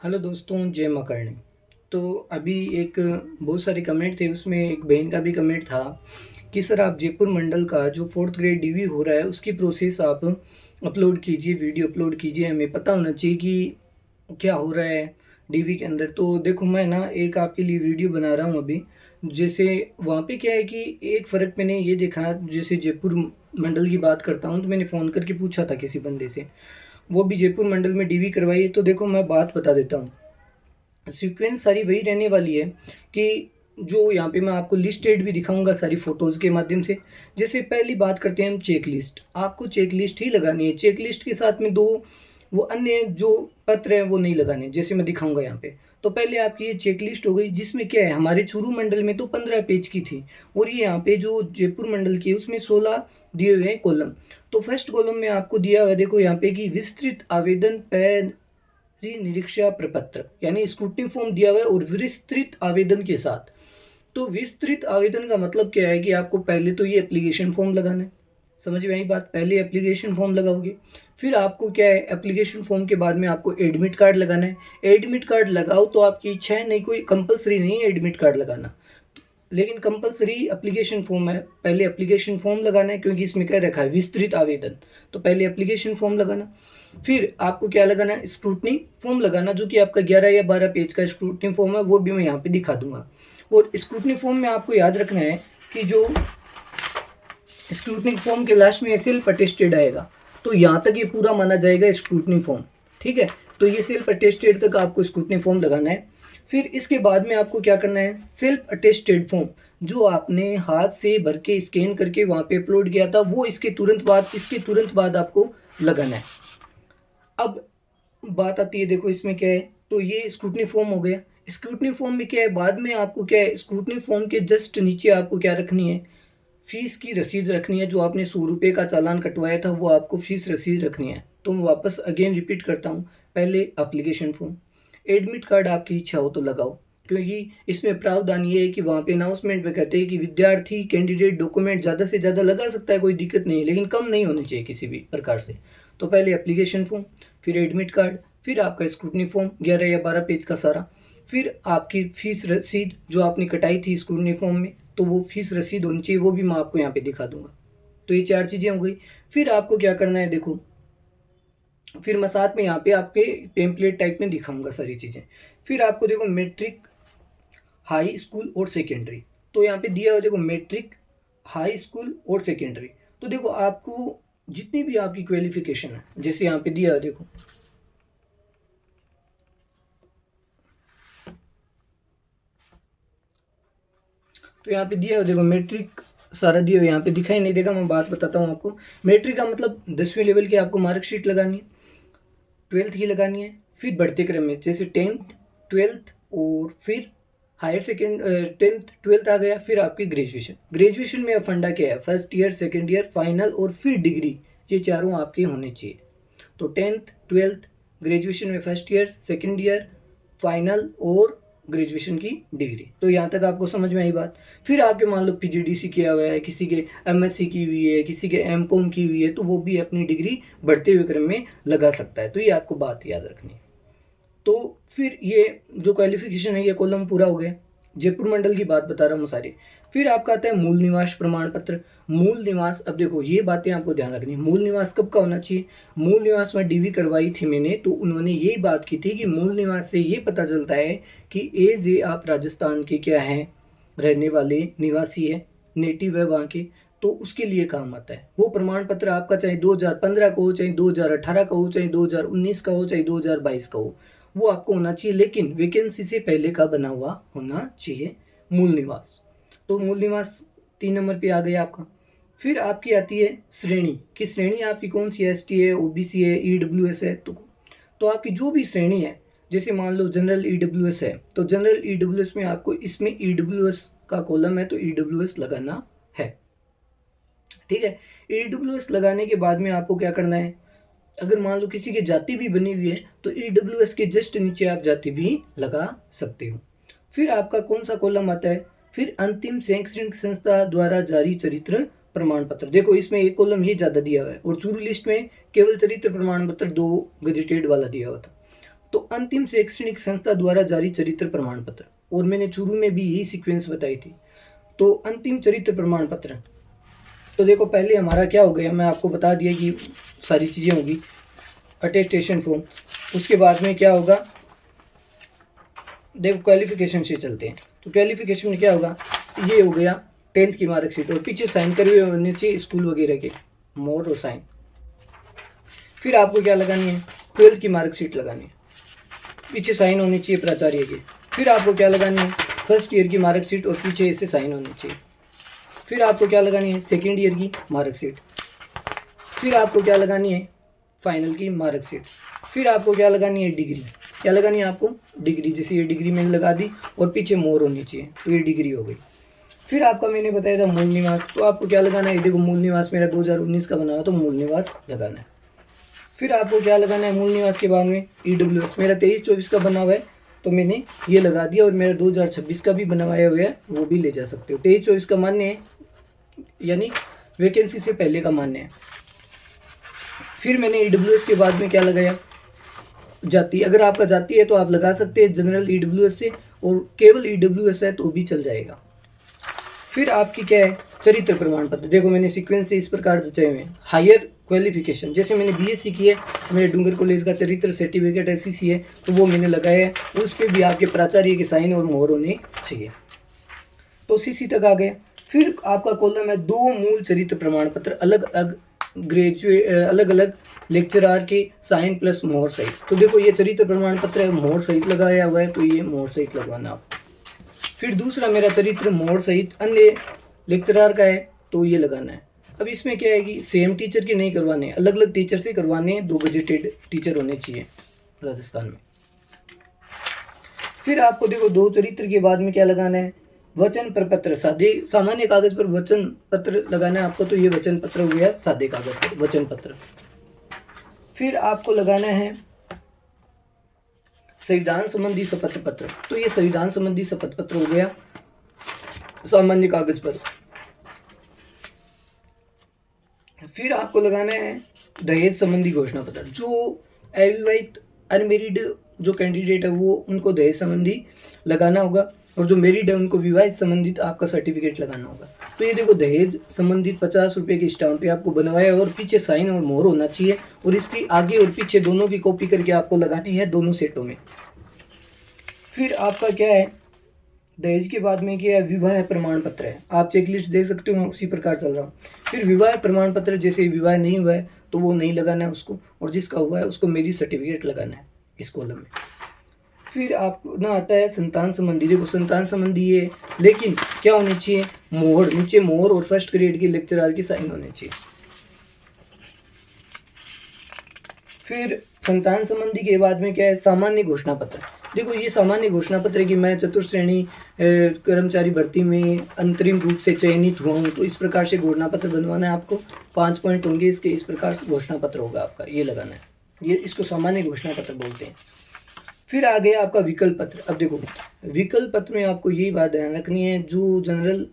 Hello दोस्तों, जय माँ करणी। तो अभी एक बहुत सारे कमेंट थे, उसमें एक बहन का भी कमेंट था कि सर आप जयपुर मंडल का जो 4th ग्रेड डीवी हो रहा है उसकी प्रोसेस आप अपलोड कीजिए, वीडियो अपलोड कीजिए, हमें पता होना चाहिए कि क्या हो रहा है डीवी के अंदर। तो देखो मैं ना एक आपके लिए वीडियो बना रहा हूँ अभी। जैसे वहाँ पे क्या है कि एक फ़र्क मैंने ये देखा, जैसे जयपुर मंडल की बात करता हूँ तो मैंने फ़ोन करके पूछा था किसी बंदे से, वो भी जयपुर मंडल में डीवी करवाई है। तो देखो मैं बात बता देता हूँ, सीक्वेंस सारी वही रहने वाली है कि जो यहाँ पे मैं आपको लिस्टेड भी दिखाऊंगा सारी फ़ोटोज़ के माध्यम से। जैसे पहली बात करते हैं हम चेक लिस्ट, आपको चेक लिस्ट ही लगानी है। चेक लिस्ट के साथ में दो वो अन्य जो पत्र हैं वो नहीं लगाने, जैसे मैं दिखाऊंगा यहाँ पे। तो पहले आपकी ये चेक लिस्ट हो गई, जिसमें क्या है, हमारे चूरू मंडल में तो 15 पेज की थी, और ये यहाँ पे जो जयपुर मंडल की है उसमें 16 दिए हुए हैं कॉलम। तो फर्स्ट कॉलम में आपको दिया हुआ है, देखो यहाँ पे कि विस्तृत आवेदन निरीक्षा प्रपत्र, यानी स्क्रूटनी फॉर्म दिया हुआ है और विस्तृत आवेदन के साथ। तो विस्तृत आवेदन का मतलब क्या है कि आपको पहले तो ये एप्लीकेशन फॉर्म लगाना है। समझ में आई बात? पहले एप्लीकेशन फॉर्म लगाओगे, फिर आपको क्या है, एप्लीकेशन फॉर्म के बाद में आपको एडमिट कार्ड लगाना है। एडमिट कार्ड लगाओ तो आपकी इच्छा है, नहीं कोई कंपलसरी नहीं है एडमिट कार्ड लगाना, लेकिन कंपलसरी एप्लीकेशन फॉर्म है। पहले एप्लीकेशन फॉर्म लगाना है, क्योंकि इसमें क्या रखा है, विस्तृत आवेदन। तो पहले एप्लीकेशन फॉर्म लगाना, फिर आपको क्या लगाना है, स्क्रूटनी फॉर्म लगाना, जो कि आपका 11 या 12 पेज का स्क्रूटनी फॉर्म है, वो भी मैं यहाँ पे दिखा दूंगा। और स्क्रूटनी फॉर्म में आपको याद रखना है कि जो स्क्रूटनी फॉर्म के लास्ट में सेल्फ अटेस्टेड आएगा, तो यहाँ तक ये पूरा माना जाएगा स्क्रूटनी फॉर्म। ठीक है, तो ये सेल्फ अटेस्टेड तक आपको स्क्रूटनी फॉर्म लगाना है। फिर इसके बाद में आपको क्या करना है, सेल्फ अटेस्टेड फॉर्म जो आपने हाथ से भर के स्कैन करके वहाँ पे अपलोड किया था, वो इसके तुरंत बाद आपको लगाना है। अब बात आती है, देखो इसमें क्या है, तो ये स्क्रूटनी फॉर्म हो गया। स्क्रूटनी फॉर्म में क्या है, बाद में आपको क्या है, स्क्रूटनी फॉर्म के जस्ट नीचे आपको क्या रखनी है, फीस की रसीद रखनी है। जो आपने 100 रुपये का चालान कटवाया था, वो आपको फीस रसीद रखनी है। तो मैं वापस अगेन रिपीट करता हूँ, पहले एप्लीकेशन फॉर्म, एडमिट कार्ड आपकी इच्छा हो तो लगाओ, क्योंकि इसमें प्रावधान ये है कि वहाँ पे अनाउंसमेंट में कहते हैं कि विद्यार्थी कैंडिडेट डॉक्यूमेंट ज़्यादा से ज़्यादा लगा सकता है, कोई दिक्कत नहीं है, लेकिन कम नहीं होने चाहिए किसी भी प्रकार से। तो पहले एप्लीकेशन फॉर्म, फिर एडमिट कार्ड, फिर आपका स्क्रूटनी फॉर्म 11 या 12 पेज का सारा, फिर आपकी फीस रसीद जो आपने कटाई थी स्क्रूटनी फॉर्म में, तो वो फीस रसीद होनी चाहिए, वो भी मैं आपको यहाँ पे दिखा दूंगा। तो ये 4 चीज़ें हो गई। फिर आपको क्या करना है, देखो फिर मैं साथ में यहाँ पे आपके टेम्पलेट टाइप में दिखाऊंगा सारी चीज़ें। फिर आपको देखो मैट्रिक, हाई स्कूल और सेकेंडरी, तो यहाँ पे दिया हुआ देखो मैट्रिक, हाई स्कूल और सेकेंडरी। तो देखो आपको जितनी भी आपकी क्वालिफिकेशन है, जैसे यहाँ पे दिया है देखो, तो यहाँ पे दिया है देखो मैट्रिक सारा दिया हुआ, यहाँ पे दिखाई नहीं देगा, मैं बात बताता हूँ आपको। मैट्रिक का मतलब 10वीं लेवल की आपको मार्कशीट लगानी है, 12th की लगानी है, फिर बढ़ते क्रम में जैसे 10th 12th और फिर हायर सेकेंड 10th 12th आ गया, फिर आपकी ग्रेजुएशन। ग्रेजुएशन में फंडा क्या है, first year, second year, final और फिर डिग्री, ये चारों आपके होने चाहिए। तो 10th 12th, ग्रेजुएशन में first year, second year, final और ग्रेजुएशन की डिग्री। तो यहाँ तक आपको समझ में आई बात। फिर आपके मान लो पीजीडीसी किया हुआ है, किसी के एमएससी की हुई है, किसी के एमकॉम की हुई है, तो वो भी अपनी डिग्री बढ़ते हुए क्रम में लगा सकता है। तो ये आपको बात याद रखनी है। तो फिर ये जो क्वालिफिकेशन है, ये कॉलम पूरा हो गया। जयपुर मंडल की बात बता रहा हूँ सारी। फिर आपका आता है मूल निवास प्रमाण पत्र। मूल निवास, अब देखो ये बातें आपको ध्यान रखनी है। मूल निवास कब का होना चाहिए, मूल निवास में डीवी करवाई थी मैंने, तो उन्होंने यही बात की थी कि मूल निवास से ये पता चलता है कि एज ए आप राजस्थान के क्या हैं, रहने वाले निवासी है, नेटिव है वहाँ के, तो उसके लिए काम आता है। वो प्रमाण पत्र आपका चाहे 2015 का हो, चाहे 2018 का हो, चाहे 2019 का हो, चाहे 2022 का हो, वो आपको होना चाहिए, लेकिन वैकेंसी से पहले का बना हुआ होना चाहिए मूल निवास। तो मूल निवास 3 नंबर पे आ गया आपका। फिर आपकी आती है श्रेणी, कि श्रेणी आपकी कौन सी है, एसटी है, ओबीसी है, ईडब्ल्यूएस है। तो आपकी जो भी श्रेणी है, जैसे मान लो जनरल ईडब्ल्यूएस है, तो जनरल ईडब्ल्यूएस में आपको इसमें ईडब्ल्यूएस का कॉलम है, तो ईडब्ल्यूएस लगाना है। ठीक है, ईडब्ल्यूएस लगाने के बाद में आपको क्या करना है, अगर मान लो किसी की जाति भी बनी हुई है, तो ईडब्ल्यूएस के जस्ट नीचे आप जाति भी लगा सकते हो। फिर आपका कौन सा कॉलम आता है, फिर अंतिम शैक्षणिक संस्था द्वारा जारी चरित्र प्रमाण पत्र। देखो इसमें एक कॉलम ये ज़्यादा दिया हुआ है, और चूरू लिस्ट में केवल चरित्र प्रमाण पत्र 2 गजेटेड वाला दिया हुआ था। तो अंतिम शैक्षणिक संस्था द्वारा जारी चरित्र प्रमाण पत्र, और मैंने शुरू में भी यही सीक्वेंस बताई थी। तो अंतिम चरित्र प्रमाण पत्र, तो देखो पहले हमारा क्या हो गया, मैं आपको बता दिया कि सारी चीज़ें होगी। अटेस्टेशन फॉर्म, उसके बाद में क्या होगा, देखो क्वालिफिकेशन से चलते हैं। तो क्वालिफिकेशन में क्या होगा, ये हो गया 10th की मार्कशीट, और पीछे साइन करे हुए होने चाहिए स्कूल वगैरह के, मोर और साइन। फिर आपको क्या लगानी है, 12th की मार्कशीट लगानी है, पीछे साइन होनी चाहिए प्राचार्य के। फिर आपको क्या लगानी है, फर्स्ट ईयर की मार्कशीट, और पीछे इससे साइन होनी चाहिए। फिर आपको क्या लगानी है, सेकेंड ईयर की मार्कशीट। फिर आपको क्या लगानी है, फाइनल की मार्कशीट। फिर आपको क्या लगानी है, डिग्री। क्या लगानी है आपको, डिग्री। जैसे ये डिग्री मैंने लगा दी, और पीछे मोर होनी चाहिए, तो ये डिग्री हो गई। फिर आपका मैंने बताया था मूल निवास, तो आपको क्या लगाना है, देखो मूल निवास मेरा 2019 का बना हुआ, तो मूल निवास लगाना है। फिर आपको क्या लगाना है, मूल निवास के बाद में EWS मेरा 23-24 का बना हुआ है, तो मैंने ये लगा दिया। और मेरा 2026 का भी बनवाया हुआ है, वो भी ले जा सकते हो। 23-24 का मान्य है, यानी वैकेंसी से पहले का मान्य है। फिर मैंने EWS के बाद में क्या लगाया, जाति। अगर आपका जाति है तो आप लगा सकते हैं जनरल EWS से, और केवल EWS है तो भी चल जाएगा। फिर आपकी क्या है, चरित्र प्रमाण पत्र। देखो मैंने सीक्वेंस से इस प्रकार जचाए हुए हैं। हायर क्वालिफिकेशन, जैसे मैंने BSc की है, मेरे डूंगर कॉलेज का चरित्र सर्टिफिकेट SCC है, तो वो मैंने लगाया है। उस पर भी आपके प्राचार्य के साइन और मोहर होने चाहिए। तो CC तक आ गए। फिर आपका कॉलम है 2 मूल चरित्र प्रमाण पत्र, अलग अलग अलग अलग लेक्चरार के साइन प्लस मोहर सहित। तो देखो ये चरित्र प्रमाण पत्र है, मोहर सहित लगाया हुआ है, तो ये मोहर सहित लगवाना आप। फिर दूसरा मेरा चरित्र मोहर सहित अन्य लेक्चरार का है, तो ये लगाना है। अब इसमें क्या है कि सेम टीचर के नहीं करवाने, अलग अलग टीचर से करवाने, 2 गजेटेड टीचर होने चाहिए राजस्थान में। फिर आपको देखो 2 चरित्र के बाद में क्या लगाना है, वचन प्रपत्र। सादे सामान्य कागज पर वचन पत्र लगाना है आपको, तो ये वचन पत्र हो गया सादे कागज पर वचन पत्र। फिर आपको लगाना है संविधान संबंधी शपथ पत्र, तो ये संविधान संबंधी शपथ पत्र हो गया सामान्य कागज पर। फिर आपको लगाना है दहेज संबंधी घोषणा पत्र। जो अविवाहित अनमेरिड जो कैंडिडेट है वो, उनको दहेज संबंधी लगाना होगा, और जो मेरिड है उनको विवाहित संबंधित आपका सर्टिफिकेट लगाना होगा। तो ये देखो दहेज संबंधित 50 रुपये की स्टाम्प पे आपको बनवाया, और पीछे साइन और मोहर होना चाहिए, और इसकी आगे और पीछे दोनों की कॉपी करके आपको लगानी है, दोनों सेटों में। फिर आपका क्या है, दहेज के बाद में क्या है, विवाह प्रमाण पत्र है। आप चेकलिस्ट देख सकते हो, मैं उसी प्रकार चल रहा हूँ। फिर विवाह प्रमाण पत्र, जैसे विवाह नहीं हुआ है तो वो नहीं लगाना है उसको, और जिसका हुआ है उसको मेरी सर्टिफिकेट लगाना है इस कॉलम में। फिर आपको ना आता है संतान संबंधी। देखो संतान संबंधी है, लेकिन क्या होनी चाहिए, मोहर, नीचे मोहर, और फर्स्ट ग्रेड के लेक्चरर की साइन होने चाहिए। फिर संतान संबंधी के बाद में क्या है, सामान्य घोषणा पत्र। देखो ये सामान्य घोषणा पत्र है कि मैं चतुर्थ श्रेणी कर्मचारी भर्ती में अंतरिम रूप से चयनित हुआ हूँ, तो इस प्रकार से घोषणा पत्र बनवाना है आपको। 5 पॉइंट होंगे इसके, इस प्रकार से घोषणा पत्र होगा आपका, ये लगाना है। ये इसको सामान्य घोषणा पत्र बोलते हैं। फिर आ गया आपका विकल्प पत्र। अब देखो विकल्प पत्र में आपको यही बात ध्यान रखनी है, जो जनरल,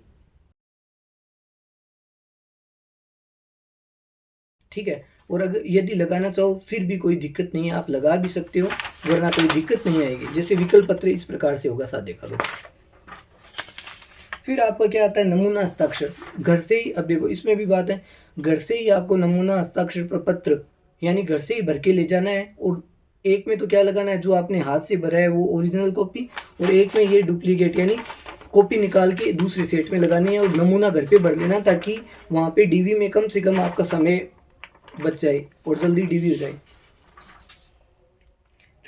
ठीक है, और अगर यदि लगाना चाहो फिर भी कोई दिक्कत नहीं है, आप लगा भी सकते हो, वरना कोई दिक्कत नहीं आएगी। जैसे विकल्प पत्र इस प्रकार से होगा, सादे कागज। फिर आपका क्या आता है, नमूना हस्ताक्षर। घर से ही, अब देखो इसमें भी बात है, घर से ही आपको नमूना हस्ताक्षर प्रपत्र, यानी घर से ही भर के ले जाना है। और एक में तो क्या लगाना है, जो आपने हाथ से भरा है वो ओरिजिनल कॉपी, और एक में ये डुप्लीकेट यानी कॉपी निकाल के दूसरे सेट में लगानी है, और नमूना घर पे भर लेना, ताकि वहाँ पे DV में कम से कम आपका समय बच जाए और जल्दी DV हो जाए।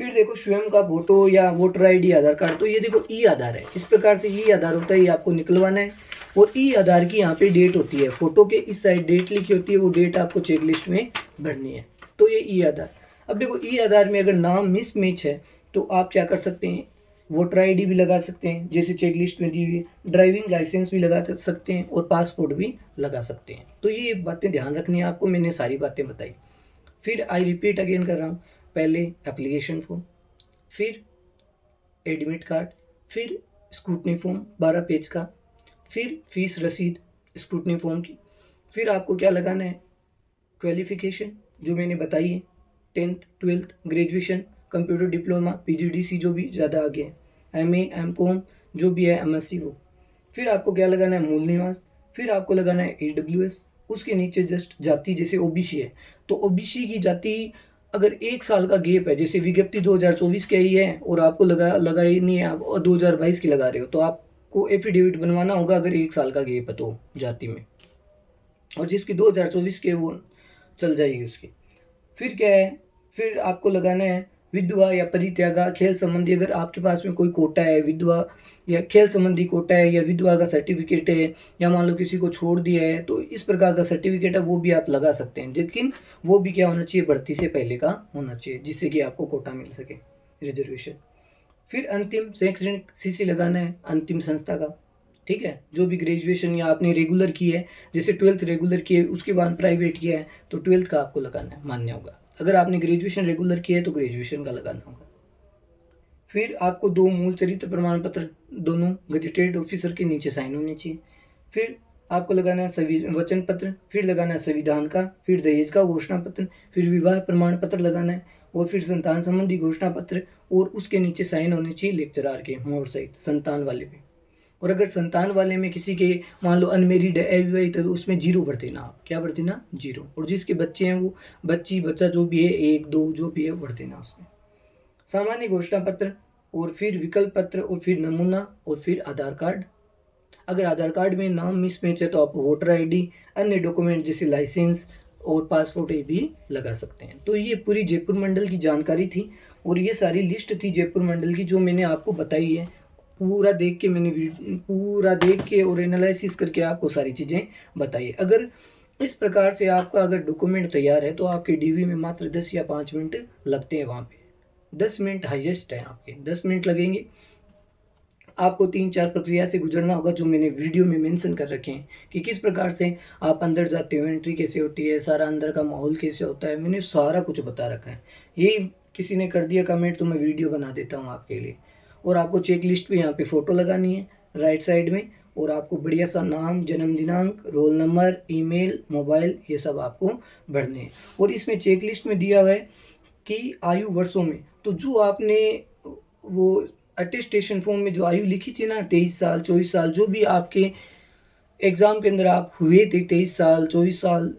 फिर देखो स्वयं का फोटो या वोटर ID, आधार कार्ड। तो ये देखो आधार है, इस प्रकार से आधार होता है, ये आपको निकलवाना है। और आधार की यहाँ पे डेट होती है, फोटो के इस साइड डेट लिखी होती है, वो डेट आपको चेक लिस्ट में भरनी है। तो ये आधार। अब देखो आधार में अगर नाम मिस मैच है तो आप क्या कर सकते हैं, वोटर ID भी लगा सकते हैं जैसे चेक लिस्ट में दी हुई है, ड्राइविंग लाइसेंस भी लगा सकते हैं, और पासपोर्ट भी लगा सकते हैं। तो ये बातें ध्यान रखनी है आपको, मैंने सारी बातें बताई। फिर आई रिपीट अगेन कर रहा हूँ, पहले एप्लीकेशन फॉर्म, फिर एडमिट कार्ड, फिर स्क्रूटनी फॉर्म 12 पेज का, फिर फीस रसीद स्क्रूटनी फॉर्म की। फिर आपको क्या लगाना है, क्वालिफिकेशन जो मैंने बताई है, 10th 12th graduation computer diploma, PGDC जो भी ज़्यादा आगे है, एमए, एमकॉम जो भी है, एमएससी वो। फिर आपको क्या लगाना है, मूल निवास। फिर आपको लगाना है ईडब्ल्यूएस। उसके नीचे जस्ट जाति, जैसे ओबीसी है तो ओबीसी की जाति अगर 1 साल का गैप है, जैसे विज्ञप्ति 2024 की आई है और आपको लगाई नहीं है, आप 2022 की लगा रहे हो, तो आपको एफिडेविट बनवाना होगा अगर 1 साल का गैप है तो जाति में, और जिसकी 2024 के वो चल जाएगी उसकी। फिर क्या है, फिर आपको लगाना है विधवा या परित्यागा, खेल संबंधी अगर आपके पास में कोई कोटा है, विधवा या खेल संबंधी कोटा है, या विधवा का सर्टिफिकेट है, या मान लो किसी को छोड़ दिया है तो इस प्रकार का सर्टिफिकेट है, वो भी आप लगा सकते हैं। लेकिन वो भी क्या होना चाहिए, भर्ती से पहले का होना चाहिए, जिससे कि आपको कोटा मिल सके, रिजर्वेशन। फिर अंतिम शैक्षणिक सीसी लगाना है अंतिम संस्था का, ठीक है। जो भी ग्रेजुएशन या आपने रेगुलर की है, जैसे 12th रेगुलर की है, उसके बाद प्राइवेट किया है तो 12th का आपको लगाना है, मान्य होगा। अगर आपने ग्रेजुएशन रेगुलर किया है तो ग्रेजुएशन का लगाना होगा। फिर आपको 2 मूल चरित्र प्रमाण पत्र दोनों गजेटेड ऑफिसर के नीचे साइन होने चाहिए। फिर आपको लगाना है वचन पत्र, फिर लगाना है संविधान का, फिर दहेज का घोषणा पत्र, फिर विवाह प्रमाण पत्र लगाना है, और फिर संतान संबंधी घोषणा पत्र, और उसके नीचे साइन होने चाहिए लेक्चरार के मोहर सहित संतान वाले पे। और अगर संतान वाले में किसी के मान लो अनमेरिड है, अविवाहित है, तो उसमें 0 भर देना आप, क्या भर देना, 0। और जिसके बच्चे हैं वो बच्ची बच्चा जो भी है 1 2 जो भी है वो भर देना उसमें। सामान्य घोषणा पत्र, और फिर विकल्प पत्र, और फिर नमूना, और फिर आधार कार्ड। अगर आधार कार्ड में नाम मिसमैच है तो आप वोटर आईडी, अन्य डॉक्यूमेंट जैसे लाइसेंस और पासपोर्ट ये भी लगा सकते हैं। तो ये पूरी जयपुर मंडल की जानकारी थी, और ये सारी लिस्ट थी जयपुर मंडल की जो मैंने आपको बताई है। पूरा देख के और एनालिसिस करके आपको सारी चीज़ें बताई है। अगर इस प्रकार से आपका अगर डॉक्यूमेंट तैयार है तो आपके डीवी में मात्र 10 या 5 मिनट लगते हैं, वहाँ पे 10 मिनट हाईएस्ट है, आपके 10 मिनट लगेंगे। आपको 3-4 प्रक्रिया से गुजरना होगा जो मैंने वीडियो में मेंशन कर रखे हैं कि किस प्रकार से आप अंदर जाते हो, एंट्री कैसे होती है, सारा अंदर का माहौल कैसे होता है, मैंने सारा कुछ बता रखा है। यही किसी ने कर दिया कमेंट तो मैं वीडियो बना देता हूँ आपके लिए। और आपको चेक लिस्ट पे यहाँ पे फ़ोटो लगानी है राइट साइड में, और आपको बढ़िया सा नाम, जन्म दिनांक, रोल नंबर, ईमेल, मोबाइल, ये सब आपको भरने हैं। और इसमें चेक लिस्ट में दिया हुआ है कि आयु वर्षों में, तो जो आपने वो अटेस्टेशन फॉर्म में जो आयु लिखी थी ना, 23 साल 24 साल, जो भी आपके एग्ज़ाम के अंदर आप हुए थे 23 साल 24 साल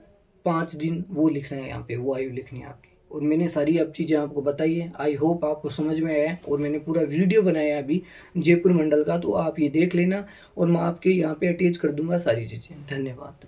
5 दिन, वो लिखना है यहाँ पे, वो आयु लिखनी है आपकी। और मैंने सारी अब चीज़ें आपको बताई है, आई होप आपको समझ में आया है। और मैंने पूरा वीडियो बनाया है अभी जयपुर मंडल का, तो आप ये देख लेना, और मैं आपके यहाँ पे अटैच कर दूंगा सारी चीज़ें। धन्यवाद।